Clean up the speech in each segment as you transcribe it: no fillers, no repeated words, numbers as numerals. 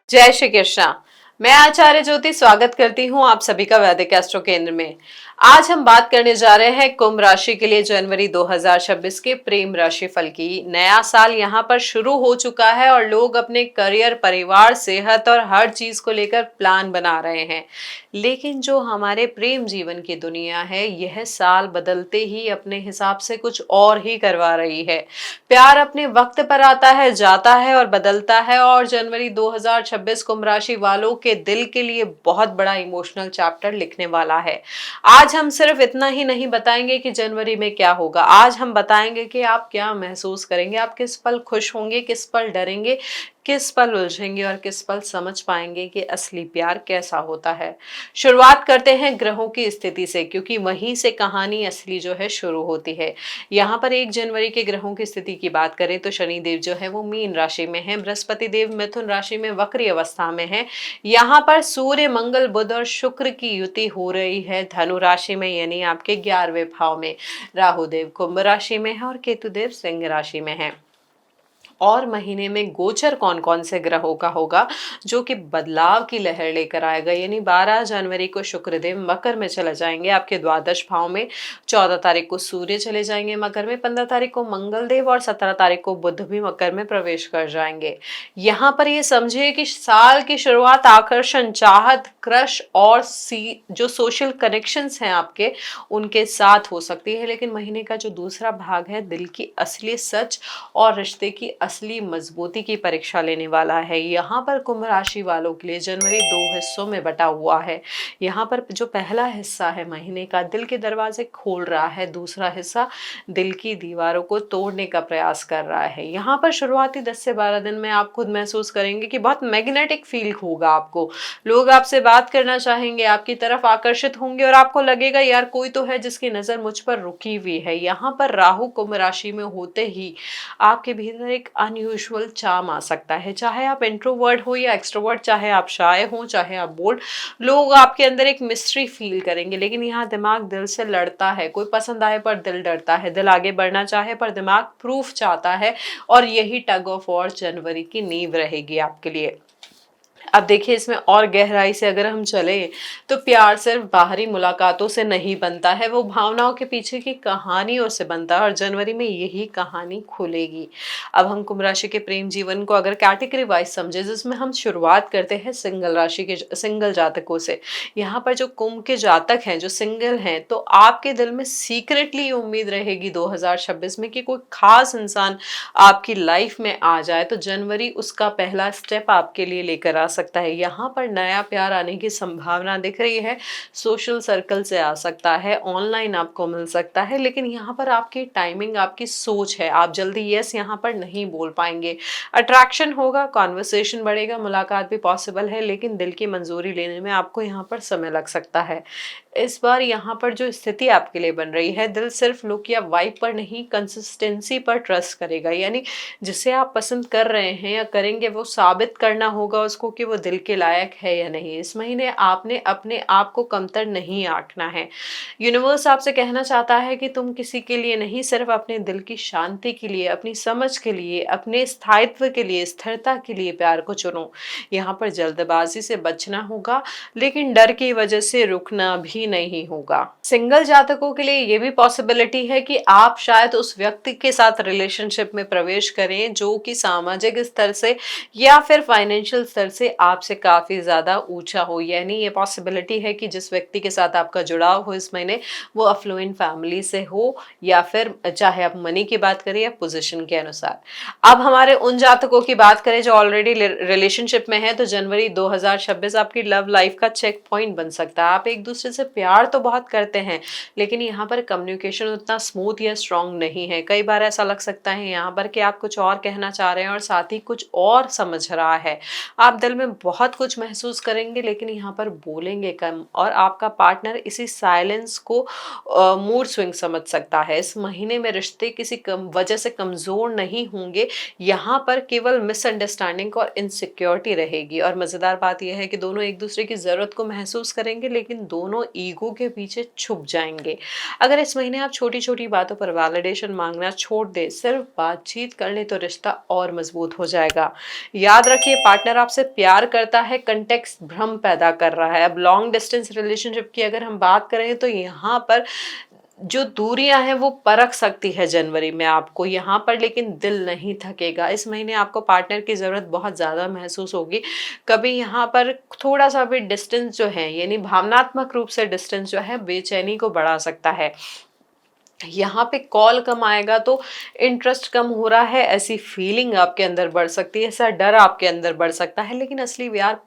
जय श्री कृष्णा। मैं आचार्य ज्योति स्वागत करती हूँ आप सभी का वैदिक एस्ट्रो केंद्र में। आज हम बात करने जा रहे हैं कुंभ राशि के लिए जनवरी 2026 के प्रेम राशि फल की। नया साल यहाँ पर शुरू हो चुका है और लोग अपने करियर, परिवार, सेहत और हर चीज को लेकर प्लान बना रहे हैं। लेकिन जो हमारे प्रेम जीवन की दुनिया है, यह साल बदलते ही अपने हिसाब से कुछ और ही करवा रही है। प्यार अपने वक्त पर आता है, जाता है और बदलता है, और जनवरी 2026 कुंभ राशि वालों के दिल के लिए बहुत बड़ा इमोशनल चैप्टर लिखने वाला है। आज हम सिर्फ इतना ही नहीं बताएंगे कि जनवरी में क्या होगा, आज हम बताएंगे कि आप क्या महसूस करेंगे, आप किस पल खुश होंगे, किस पल डरेंगे, किस पल उलझेंगे और किस पल समझ पाएंगे कि असली प्यार कैसा होता है। शुरुआत करते हैं ग्रहों की स्थिति से, क्योंकि वहीं से कहानी असली जो है शुरू होती है। यहाँ पर 1 जनवरी के ग्रहों की स्थिति की बात करें तो शनि देव जो है वो मीन राशि में है, बृहस्पति देव मिथुन राशि में वक्री अवस्था में है। यहाँ पर सूर्य, मंगल, बुध और शुक्र की युति हो रही है धनु राशि में, यानी आपके 11वें भाव में। राहु देव कुंभ राशि में है और केतु देव सिंह राशि में है। और महीने में गोचर कौन कौन से ग्रहों का होगा जो कि बदलाव की लहर लेकर आएगा, यानी 12 जनवरी को शुक्रदेव मकर में चले जाएंगे आपके द्वादश भाव में। 14 तारीख को सूर्य चले जाएंगे मकर में, 15 तारीख को मंगल देव और 17 तारीख को बुध भी मकर में प्रवेश कर जाएंगे। यहाँ पर ये समझिए कि साल की शुरुआत आकर्षण, चाहत, क्रश और जो सोशल कनेक्शंस हैं आपके, उनके साथ हो सकती है। लेकिन महीने का जो दूसरा भाग है, दिल की असली सच और रिश्ते की असली मजबूती की परीक्षा लेने वाला है। यहाँ पर कुंभ राशि वालों के लिए जनवरी 2 हिस्सों में बटा हुआ है। यहाँ पर जो पहला हिस्सा है महीने का, दिल के दरवाजे खोल रहा है, दूसरा हिस्सा दिल की दीवारों को तोड़ने का प्रयास कर रहा है। यहाँ पर शुरुआती 10 से 12 दिन में आप खुद महसूस करेंगे कि बहुत मैग्नेटिक फील होगा आपको। लोग आपसे बात करना चाहेंगे, आपकी तरफ आकर्षित होंगे और आपको लगेगा यार कोई तो है जिसकी नजर मुझ पर रुकी हुई है। यहाँ पर राहु कुंभ राशि में होते ही आपके भीतर एक अनयूजुअल चार्म आ सकता है। चाहे आप इंट्रोवर्ट हो या एक्सट्रोवर्ट, चाहे आप शाय हो चाहे आप बोल्ड, लोग आपके अंदर एक मिस्ट्री फील करेंगे। लेकिन यहाँ दिमाग दिल से लड़ता है, कोई पसंद आए पर दिल डरता है, दिल आगे बढ़ना चाहे पर दिमाग प्रूफ चाहता है। और यही टग ऑफ वॉर जनवरी की नींव रहेगी आपके लिए। अब देखिए, इसमें और गहराई से अगर हम चले तो प्यार सिर्फ बाहरी मुलाकातों से नहीं बनता है, वो भावनाओं के पीछे की कहानियों से बनता है, और जनवरी में यही कहानी खुलेगी। अब हम कुंभ राशि के प्रेम जीवन को अगर कैटेगरी वाइज समझे, जिसमें हम शुरुआत करते हैं सिंगल राशि के सिंगल जातकों से। यहाँ पर जो कुंभ के जातक हैं, जो सिंगल हैं, तो आपके दिल में सीक्रेटली उम्मीद रहेगी 2026 में कि कोई खास इंसान आपकी लाइफ में आ जाए, तो जनवरी उसका पहला स्टेप आपके लिए लेकर आ सकता है। यहाँ पर नया प्यार आने की संभावना दिख रही है। सोशल सर्कल से आ सकता है, ऑनलाइन आपको मिल सकता है, लेकिन यहाँ पर आपकी टाइमिंग, आपकी सोच है, आप जल्दी यस यहाँ पर नहीं बोल पाएंगे। अट्रैक्शन होगा, कॉन्वर्सेशन बढ़ेगा, मुलाकात भी पॉसिबल है, लेकिन दिल की मंजूरी लेने में आपको यहाँ पर समय लग सकता है। इस बार यहाँ पर जो स्थिति आपके लिए बन रही है, दिल सिर्फ लुक या वाइब पर नहीं, कंसिस्टेंसी पर ट्रस्ट करेगा। यानी जिसे आप पसंद कर रहे हैं या करेंगे, वो साबित करना होगा उसको कि वो दिल के लायक है या नहीं। इस महीने आपने अपने आप को कमतर नहीं आंकना है। यूनिवर्स आपसे कहना चाहता है कि तुम किसी के लिए नहीं, सिर्फ अपने दिल की शांति के लिए, अपनी समझ के लिए, अपने स्थायित्व के लिए, स्थिरता के लिए प्यार को चुनो। यहाँ पर जल्दबाजी से बचना होगा, लेकिन डर की वजह से रुकना भी नहीं होगा। सिंगल जातकों के लिए ये भी पॉसिबिलिटी है कि आप शायद उस व्यक्ति के साथ रिलेशनशिप में प्रवेश करें जो कि सामाजिक स्तर से या फिर फाइनेंशियल स्तर से आपसे काफी ज्यादा ऊंचा हो। यानी ये पॉसिबिलिटी है कि जिस व्यक्ति के साथ आपका जुड़ाव हो इस महीने, वो अफ्लुएंट फैमिली से हो, या फिर चाहे आप मनी की बात करें या पोजीशन के अनुसार। अब हमारे उन जातकों की बात करें जो ऑलरेडी रिलेशनशिप में है, तो जनवरी 2026 आपकी लव लाइफ का चेक पॉइंट बन सकता है। आप एक दूसरे से प्यार तो बहुत करते हैं, लेकिन यहाँ पर कम्युनिकेशन उतना स्मूथ या स्ट्रांग नहीं है। कई बार ऐसा लग सकता है यहाँ पर कि आप कुछ और कहना चाह रहे हैं और साथ ही कुछ और समझ रहा है। आप दिल में बहुत कुछ महसूस करेंगे, लेकिन यहाँ पर बोलेंगे कम, और आपका पार्टनर इसी साइलेंस को मूड स्विंग समझ सकता है। इस महीने में रिश्ते किसी वजह से कमजोर नहीं होंगे, यहाँ पर केवल मिसअंडरस्टैंडिंग और इनसिक्योरिटी रहेगी। और मजेदार बात यह है कि दोनों एक दूसरे की जरूरत को महसूस करेंगे, लेकिन दोनों ईगो के पीछे छुप जाएंगे। अगर इस महीने आप छोटी छोटी बातों पर वैलिडेशन मांगना छोड़ दें, सिर्फ बातचीत कर ले, तो रिश्ता और मजबूत हो जाएगा। याद रखिए, पार्टनर आपसे प्यार करता है, कंटेक्स्ट भ्रम पैदा कर रहा है। अब लॉन्ग डिस्टेंस रिलेशनशिप की अगर हम बात करें तो यहाँ पर जो दूरियां हैं वो परख सकती है जनवरी में आपको यहाँ पर, लेकिन दिल नहीं थकेगा। इस महीने आपको पार्टनर की ज़रूरत बहुत ज़्यादा महसूस होगी। कभी यहाँ पर थोड़ा सा भी डिस्टेंस जो है, यानी भावनात्मक रूप से डिस्टेंस जो है, बेचैनी को बढ़ा सकता है। यहाँ पे कॉल कम आएगा तो इंटरेस्ट कम हो रहा है, ऐसी फीलिंग आपके अंदर बढ़ सकती है, ऐसा डर आपके अंदर बढ़ सकता है। लेकिन असली प्यार,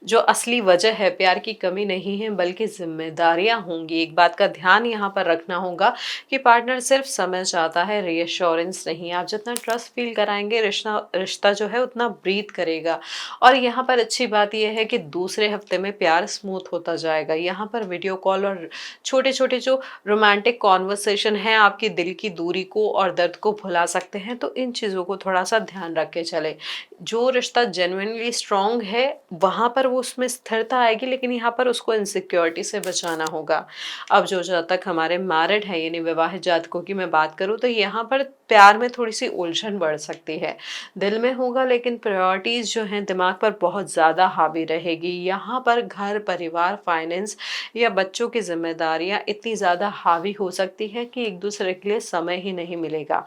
जो असली वजह है, प्यार की कमी नहीं है बल्कि जिम्मेदारियां होंगी। एक बात का ध्यान यहाँ पर रखना होगा कि पार्टनर सिर्फ समय चाहता है, रीअश्योरेंस नहीं। आप जितना ट्रस्ट फील कराएंगे, रिश्ता रिश्ता जो है उतना ब्रीथ करेगा। और यहाँ पर अच्छी बात यह है कि दूसरे हफ्ते में प्यार स्मूथ होता जाएगा। यहाँ पर वीडियो कॉल और छोटे छोटे जो रोमांटिक कॉन्वर्सेशन है आपकी दिल की दूरी को और दर्द को भुला सकते हैं। तो इन चीज़ों को थोड़ा सा ध्यान रख के चले। जो रिश्ता जेन्युइनली स्ट्रांग है वहां पर वो उसमें स्थिरता आएगी, लेकिन यहाँ पर उसको इनसिक्योरिटी से बचाना होगा। अब जो जातक हमारे मैरिड है, यानी विवाहित जातकों की मैं बात करूँ, तो यहाँ पर प्यार में थोड़ी सी उलझन बढ़ सकती है। दिल में होगा लेकिन प्रायोरिटीज जो हैं दिमाग पर बहुत ज़्यादा हावी रहेगी। यहाँ पर घर, परिवार, फाइनेंस या बच्चों की जिम्मेदारियां इतनी ज़्यादा हावी हो सकती है कि एक दूसरे के लिए समय ही नहीं मिलेगा।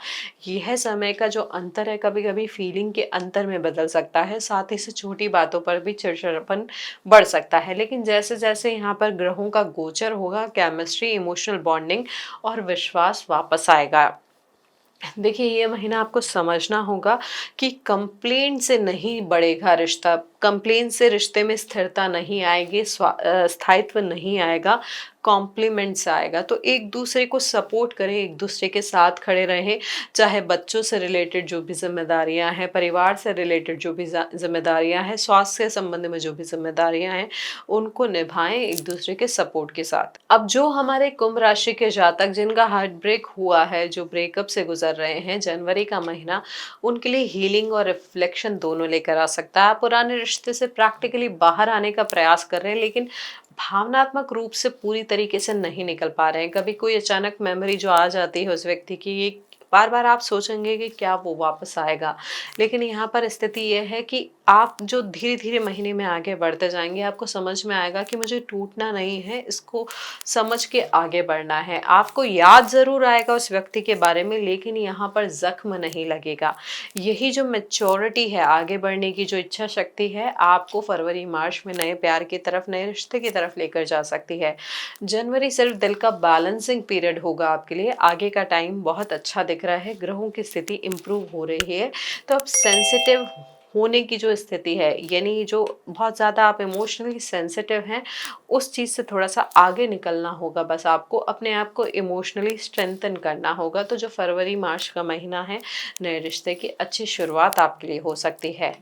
यह समय का जो अंतर है कभी कभी फीलिंग के अंतर में बदल सकता है, साथ ही से छोटी बातों पर भी चिड़चिड़ापन बढ़ सकता है। लेकिन जैसे जैसे यहाँ पर ग्रहों का गोचर होगा, केमिस्ट्री, इमोशनल बॉन्डिंग और विश्वास वापस आएगा। देखिए, ये महीना आपको समझना होगा कि कंप्लेंट से नहीं बढ़ेगा रिश्ता, कंप्लेंट से रिश्ते में स्थिरता नहीं आएगी, स्थायित्व नहीं आएगा, कॉम्प्लीमेंट से आएगा। तो एक दूसरे को सपोर्ट करें, एक दूसरे के साथ खड़े रहें। चाहे बच्चों से रिलेटेड जो भी जिम्मेदारियां हैं, परिवार से रिलेटेड जो भी जिम्मेदारियां हैं, स्वास्थ्य के संबंध में जो भी जिम्मेदारियां हैं, उनको निभाएं एक दूसरे के सपोर्ट के साथ। अब जो हमारे कुंभ राशि के जातक जिनका हार्ट ब्रेक हुआ है, जो ब्रेकअप से गुजर रहे हैं, जनवरी का महीना उनके लिए हीलिंग और रिफ्लेक्शन दोनों लेकर आ सकता है। आप पुराने रिश्ते से प्रैक्टिकली बाहर आने का प्रयास कर रहे हैं, लेकिन भावनात्मक रूप से पूरी तरीके से नहीं निकल पा रहे हैं। कभी कोई अचानक मेमोरी जो आ जाती है उस व्यक्ति की, ये बार बार आप सोचेंगे कि क्या वो वापस आएगा। लेकिन यहाँ पर स्थिति यह है कि आप जो धीरे धीरे महीने में आगे बढ़ते जाएंगे, आपको समझ में आएगा कि मुझे टूटना नहीं है, इसको समझ के आगे बढ़ना है। आपको याद जरूर आएगा उस व्यक्ति के बारे में, लेकिन यहाँ पर जख्म नहीं लगेगा। यही जो मैच्योरिटी है, आगे बढ़ने की जो इच्छा शक्ति है, आपको फरवरी मार्च में नए प्यार की तरफ, नए रिश्ते की तरफ लेकर जा सकती है। जनवरी सिर्फ दिल का बैलेंसिंग पीरियड होगा आपके लिए। आगे का टाइम बहुत अच्छा दिख रहा है, ग्रहों की स्थिति इंप्रूव हो रही है। तो अब सेंसिटिव होने की जो स्थिति है, यानी जो बहुत ज़्यादा आप इमोशनली सेंसिटिव हैं, उस चीज़ से थोड़ा सा आगे निकलना होगा। बस आपको अपने आप को इमोशनली स्ट्रेंथन करना होगा। तो जो फरवरी मार्च का महीना है, नए रिश्ते की अच्छी शुरुआत आपके लिए हो सकती है।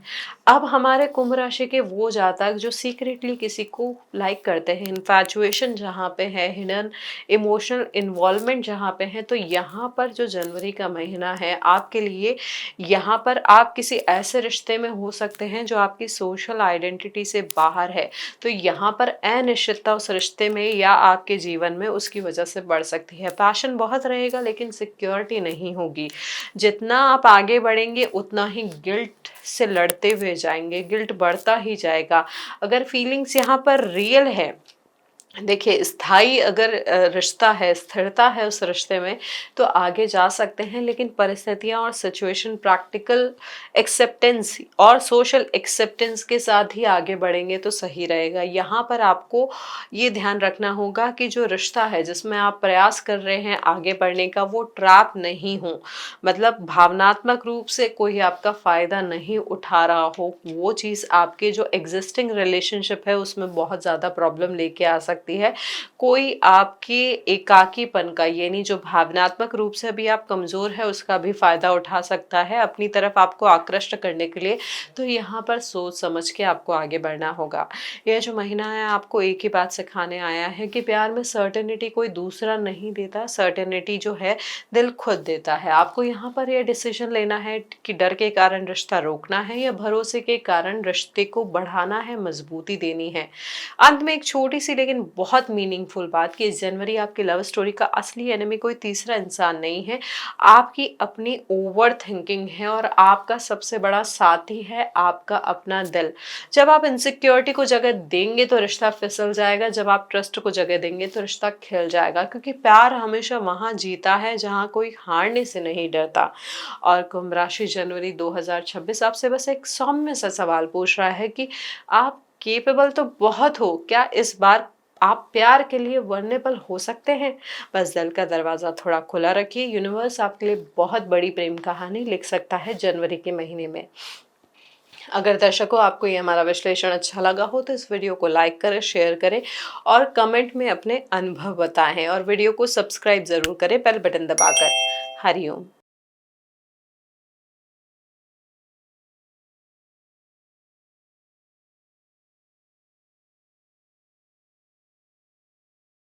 अब हमारे कुंभ राशि के वो जातक जो सीक्रेटली किसी को लाइक करते हैं, इन्फैचुएशन जहाँ पे है, हिडन इमोशनल इन्वॉल्वमेंट जहाँ पे है, तो यहाँ पर जो जनवरी का महीना है आपके लिए, यहाँ पर आप किसी ऐसे रिश्ते में हो सकते हैं जो आपकी सोशल आइडेंटिटी से बाहर है। तो यहाँ पर अनिश्चितता उस रिश्ते में या आपके जीवन में उसकी वजह से बढ़ सकती है। पैशन बहुत रहेगा लेकिन सिक्योरिटी नहीं होगी। जितना आप आगे बढ़ेंगे उतना ही गिल्ट से लड़ते हुए जाएंगे, गिल्ट बढ़ता ही जाएगा। अगर फीलिंग्स यहाँ पर रियल है, देखिए स्थायी अगर रिश्ता है, स्थिरता है उस रिश्ते में, तो आगे जा सकते हैं। लेकिन परिस्थितियां और सिचुएशन प्रैक्टिकल एक्सेप्टेंस और सोशल एक्सेप्टेंस के साथ ही आगे बढ़ेंगे तो सही रहेगा। यहाँ पर आपको ये ध्यान रखना होगा कि जो रिश्ता है जिसमें आप प्रयास कर रहे हैं आगे बढ़ने का, वो ट्रैप नहीं हो, मतलब भावनात्मक रूप से कोई आपका फायदा नहीं उठा रहा हो। वो चीज़ आपके जो एग्जिस्टिंग रिलेशनशिप है उसमें बहुत ज़्यादा प्रॉब्लम लेके आ सकती है। कोई आपके एकाकीपन का, यानी जो भावनात्मक रूप से भी आप कमजोर है, उसका भी फायदा उठा सकता है अपनी तरफ आपको आकृष्ट करने के लिए। तो यहाँ पर सोच समझ के आपको आगे बढ़ना होगा। यह जो महीना है आपको एक ही बात सिखाने आया है कि प्यार में सर्टेनिटी कोई दूसरा नहीं देता, सर्टेनिटी जो है दिल खुद देता है। आपको यहाँ पर यह डिसीजन लेना है कि डर के कारण रिश्ता रोकना है या भरोसे के कारण रिश्ते को बढ़ाना है, मजबूती देनी है। अंत में एक छोटी सी लेकिन बहुत मीनिंगफुल बात कि इस जनवरी आपकी लव स्टोरी का असली एनिमी कोई तीसरा इंसान नहीं है, आपकी अपनी ओवर थिंकिंग है और आपका सबसे बड़ा साथी है आपका अपना दिल। जब आप इनसिक्योरिटी को जगह देंगे तो रिश्ता फिसल जाएगा, जब आप ट्रस्ट को जगह देंगे तो रिश्ता खिल जाएगा, क्योंकि प्यार हमेशा वहाँ जीता है जहाँ कोई हारने से नहीं डरता। और कुंभ राशि जनवरी 2026 आपसे बस एक सौम्य सा सवाल पूछ रहा है कि आप केपेबल तो बहुत हो, क्या इस बार आप प्यार के लिए वर्नेबल हो सकते हैं? बस दिल का दरवाजा थोड़ा खुला रखिए, यूनिवर्स आपके लिए बहुत बड़ी प्रेम कहानी लिख सकता है जनवरी के महीने में। अगर दर्शकों आपको ये हमारा विश्लेषण अच्छा लगा हो तो इस वीडियो को लाइक करें, शेयर करें और कमेंट में अपने अनुभव बताएं और वीडियो को सब्सक्राइब जरूर करें बेल बटन दबाकर। हरिओम।